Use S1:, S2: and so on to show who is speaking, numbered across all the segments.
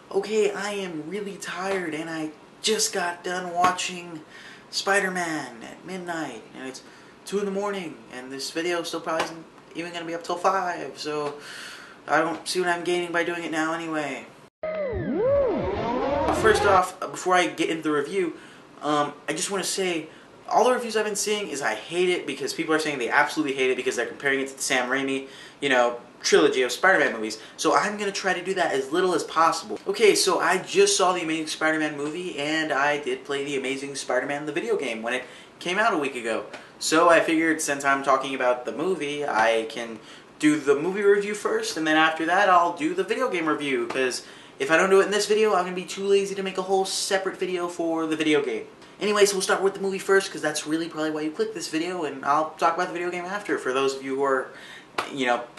S1: Okay, I am really tired and I just got done watching Spider-Man at midnight and it's 2 in the morning and this video still probably isn't even going to be up till 5, so I don't see what I'm gaining by doing it now anyway. First off, before I get into the review, I just want to say all the reviews I've been seeing is I hate it because people are saying they absolutely hate it because they're comparing it to the Sam Raimi, trilogy of Spider-Man movies. So I'm going to try to do that as little as possible. Okay, so I just saw the Amazing Spider-Man movie and I did play the Amazing Spider-Man the video game when it came out a week ago. So I figured since I'm talking about the movie, I can do the movie review first and then after that I'll do the video game review, because if I don't do it in this video, I'm going to be too lazy to make a whole separate video for the video game. Anyways, we'll start with the movie first because that's really probably why you clicked this video, and I'll talk about the video game after for those of you who are,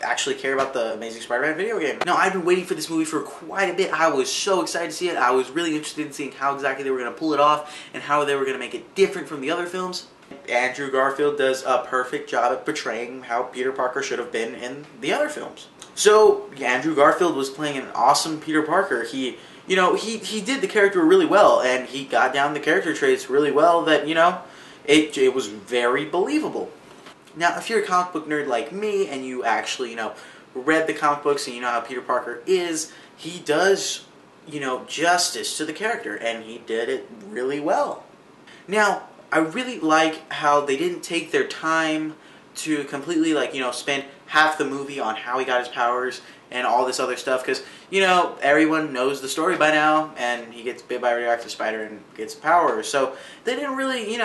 S1: actually care about the Amazing Spider-Man video game. Now, I've been waiting for this movie for quite a bit. I was so excited to see it. I was really interested in seeing how exactly they were going to pull it off and how they were going to make it different from the other films. Andrew Garfield does a perfect job at portraying how Peter Parker should have been in the other films. So, Andrew Garfield was playing an awesome Peter Parker. He did the character really well, and he got down the character traits really well that, it was very believable. Now, if you're a comic book nerd like me, and you actually, read the comic books and you know how Peter Parker is, he does, justice to the character, and he did it really well. Now, I really like how they didn't take their time to completely, spend half the movie on how he got his powers and all this other stuff, because, everyone knows the story by now, and he gets bit by a radioactive spider and gets powers. So they didn't really,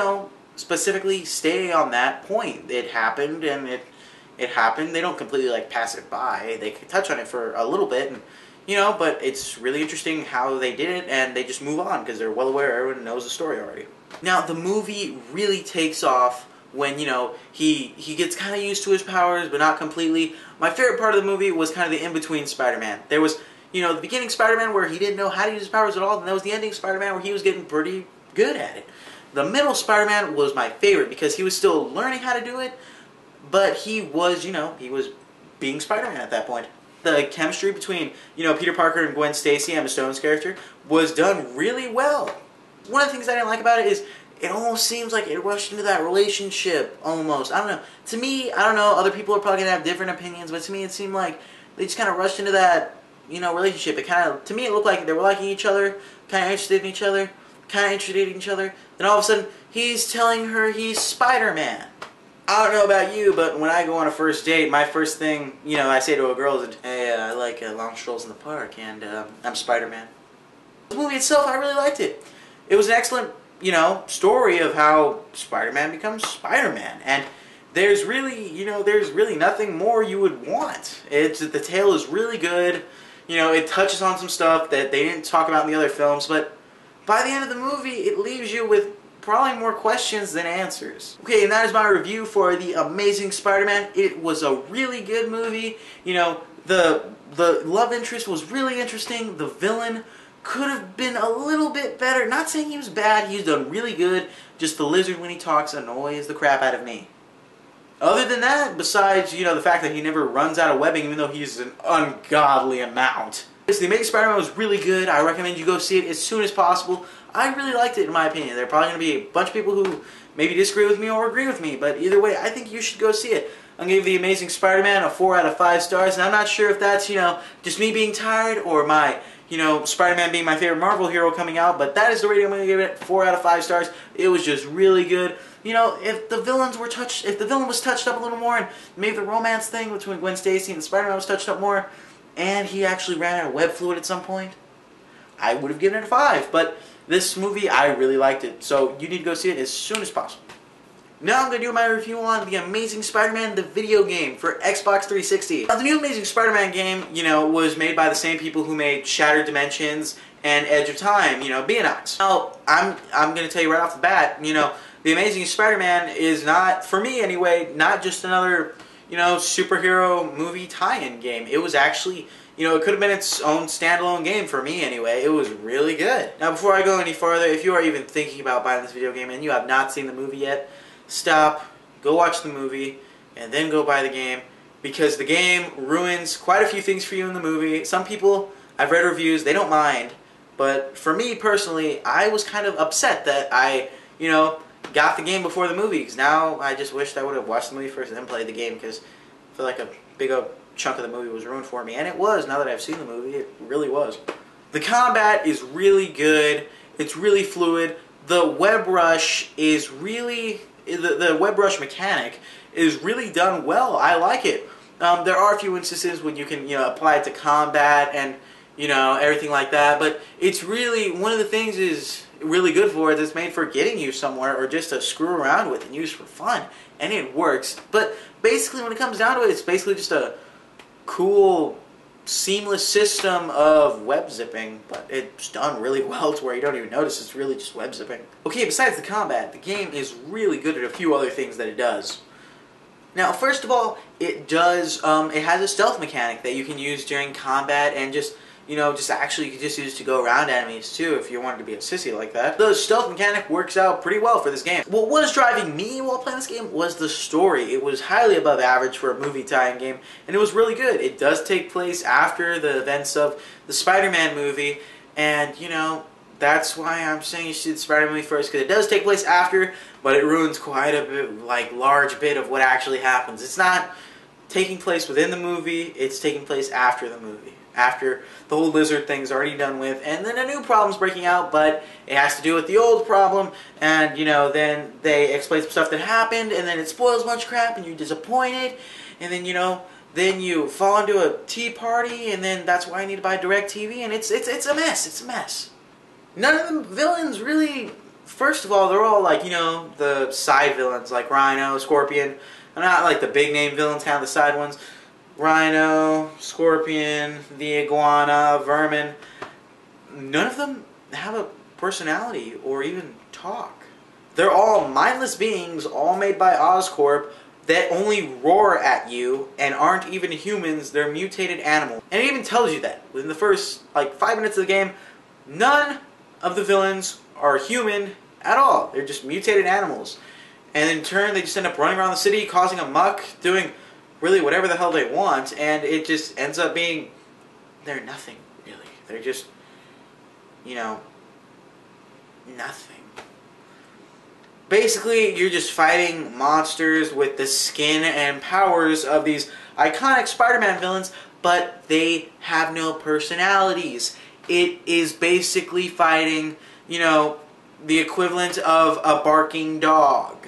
S1: specifically stay on that point. It happened, and it happened. They don't completely, pass it by. They could touch on it for a little bit, and, but it's really interesting how they did it, and they just move on, because they're well aware everyone knows the story already. Now, the movie really takes off when, he gets kind of used to his powers, but not completely. My favorite part of the movie was kind of the in-between Spider-Man. There was, the beginning Spider-Man where he didn't know how to use his powers at all, and that was the ending Spider-Man where he was getting pretty good at it. The middle Spider-Man was my favorite because he was still learning how to do it, but he was, he was being Spider-Man at that point. The chemistry between, Peter Parker and Gwen Stacy, Emma Stone's character, was done really well. One of the things I didn't like about it is it almost seems like it rushed into that relationship, almost. I don't know. To me, I don't know, other people are probably going to have different opinions, but to me it seemed like they just kind of rushed into that, relationship. It kind of, to me it looked like they were liking each other, kind of interested in each other, kind of interested in each other. Then all of a sudden, he's telling her he's Spider-Man. I don't know about you, but when I go on a first date, my first thing, I say to a girl is, hey, I like long strolls in the park, and I'm Spider-Man. The movie itself, I really liked it. It was an excellent, story of how Spider-Man becomes Spider-Man, and there's really, there's really nothing more you would want. The tale is really good. It touches on some stuff that they didn't talk about in the other films, but by the end of the movie, it leaves you with probably more questions than answers. Okay, and that is my review for The Amazing Spider-Man. It was a really good movie. The love interest was really interesting. The villain could have been a little bit better. Not saying he was bad, he's done really good. Just the lizard when he talks annoys the crap out of me. Other than that, besides, the fact that he never runs out of webbing even though he's an ungodly amount. The Amazing Spider-Man was really good. I recommend you go see it as soon as possible. I really liked it, in my opinion. There are probably going to be a bunch of people who maybe disagree with me or agree with me, but either way, I think you should go see it. I'm going to give The Amazing Spider-Man a 4 out of 5 stars, and I'm not sure if that's, just me being tired or my, Spider-Man being my favorite Marvel hero coming out, but that is the rating I'm going to give it, 4 out of 5 stars. It was just really good. If the villain was touched up a little more, and maybe the romance thing between Gwen Stacy and Spider-Man was touched up more, and he actually ran out of web fluid at some point, I would have given it a 5. But this movie, I really liked it. So you need to go see it as soon as possible. Now I'm going to do my review on The Amazing Spider-Man, the video game for Xbox 360. Now, the new Amazing Spider-Man game, was made by the same people who made Shattered Dimensions and Edge of Time, Beonice. Now, I'm going to tell you right off the bat, The Amazing Spider-Man is not, for me anyway, not just another superhero movie tie-in game. It was actually, it could have been its own standalone game for me anyway. It was really good. Now, before I go any farther, if you are even thinking about buying this video game and you have not seen the movie yet, stop, go watch the movie, and then go buy the game, because the game ruins quite a few things for you in the movie. Some people I've read reviews, they don't mind. But for me personally, I was kind of upset that I, got the game before the movie. 'Cause now I just wished I would have watched the movie first and then played the game, because I feel like a big old chunk of the movie was ruined for me. And it was, now that I've seen the movie, it really was. The combat is really good. It's really fluid. The web rush is really, the web rush mechanic is really done well. I like it. There are a few instances when you can, apply it to combat and, everything like that. But it's really, one of the things is really good for it. It's made for getting you somewhere or just to screw around with and use for fun. And it works. But basically, when it comes down to it, it's basically just a cool, seamless system of web zipping. But it's done really well to where you don't even notice it's really just web zipping. Okay, besides the combat, the game is really good at a few other things that it does. Now, first of all, it has a stealth mechanic that you can use during combat and just actually you can just use to go around enemies too if you wanted to be a sissy like that. The stealth mechanic works out pretty well for this game. What was driving me while playing this game was the story. It was highly above average for a movie tie-in game, and it was really good. It does take place after the events of the Spider-Man movie, and that's why I'm saying you should see the Spider-Man movie first, because it does take place after, but it ruins quite a bit, large bit of what actually happens. It's not taking place within the movie, it's taking place after the movie. After the whole lizard thing's already done with, and then a new problem's breaking out, but it has to do with the old problem, and, then they explain some stuff that happened, and then it spoils a bunch of crap, and you're disappointed, and then, then you fall into a tea party, and then that's why I need to buy DirecTV, and it's a mess, it's a mess. None of the villains really, first of all, they're all like, the side villains, like Rhino, Scorpion. They're not like the big name villains, kind of the side ones. Rhino, Scorpion, the Iguana, Vermin. None of them have a personality or even talk. They're all mindless beings, all made by Oscorp, that only roar at you and aren't even humans. They're mutated animals. And it even tells you that within the first, 5 minutes of the game. None of the villains are human at all. They're just mutated animals. And in turn, they just end up running around the city, causing a muck, doing really whatever the hell they want, and it just ends up being, they're nothing, really. They're just, nothing. Basically, you're just fighting monsters with the skin and powers of these iconic Spider-Man villains, but they have no personalities. It is basically fighting, the equivalent of a barking dog.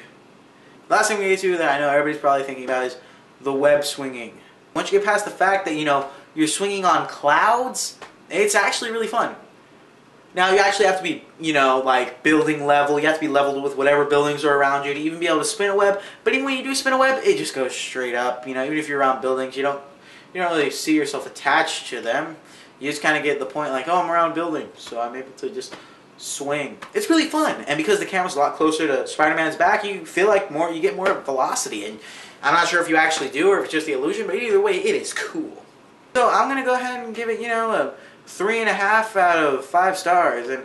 S1: Last thing we get to that I know everybody's probably thinking about is the web swinging. Once you get past the fact that, you're swinging on clouds, it's actually really fun. Now, you actually have to be, building level. You have to be leveled with whatever buildings are around you to even be able to spin a web. But even when you do spin a web, it just goes straight up. Even if you're around buildings, you don't really see yourself attached to them. You just kind of get the point like, oh, I'm around buildings, so I'm able to just swing. It's really fun, and because the camera's a lot closer to Spider-Man's back, you feel like you get more velocity, and I'm not sure if you actually do or if it's just the illusion, but either way, it is cool. So I'm going to go ahead and give it, a 3.5 out of 5 stars, and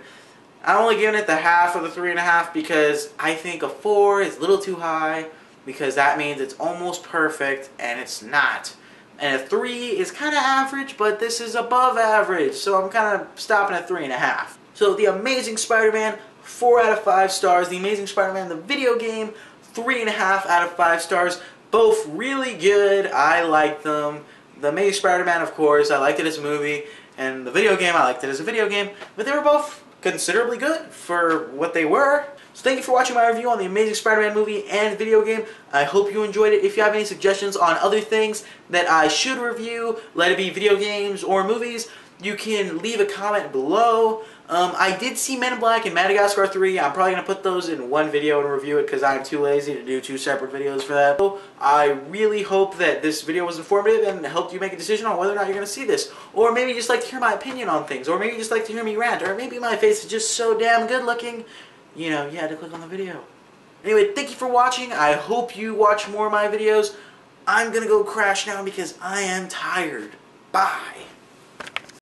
S1: I'm only giving it the half of the 3.5 because I think a 4 is a little too high, because that means it's almost perfect, and it's not. And a 3 is kind of average, but this is above average, so I'm kind of stopping at 3.5. So The Amazing Spider-Man, 4 out of 5 stars. The Amazing Spider-Man, the video game, 3.5 out of 5 stars. Both really good. I like them. The Amazing Spider-Man, of course, I liked it as a movie. And the video game, I liked it as a video game. But they were both considerably good for what they were. So thank you for watching my review on the Amazing Spider-Man movie and video game. I hope you enjoyed it. If you have any suggestions on other things that I should review, let it be video games or movies, you can leave a comment below. I did see Men in Black and Madagascar 3. I'm probably going to put those in one video and review it because I'm too lazy to do 2 separate videos for that. So I really hope that this video was informative and helped you make a decision on whether or not you're going to see this. Or maybe you just like to hear my opinion on things. Or maybe you just like to hear me rant. Or maybe my face is just so damn good looking, you had to click on the video. Anyway, thank you for watching. I hope you watch more of my videos. I'm going to go crash now because I am tired. Bye.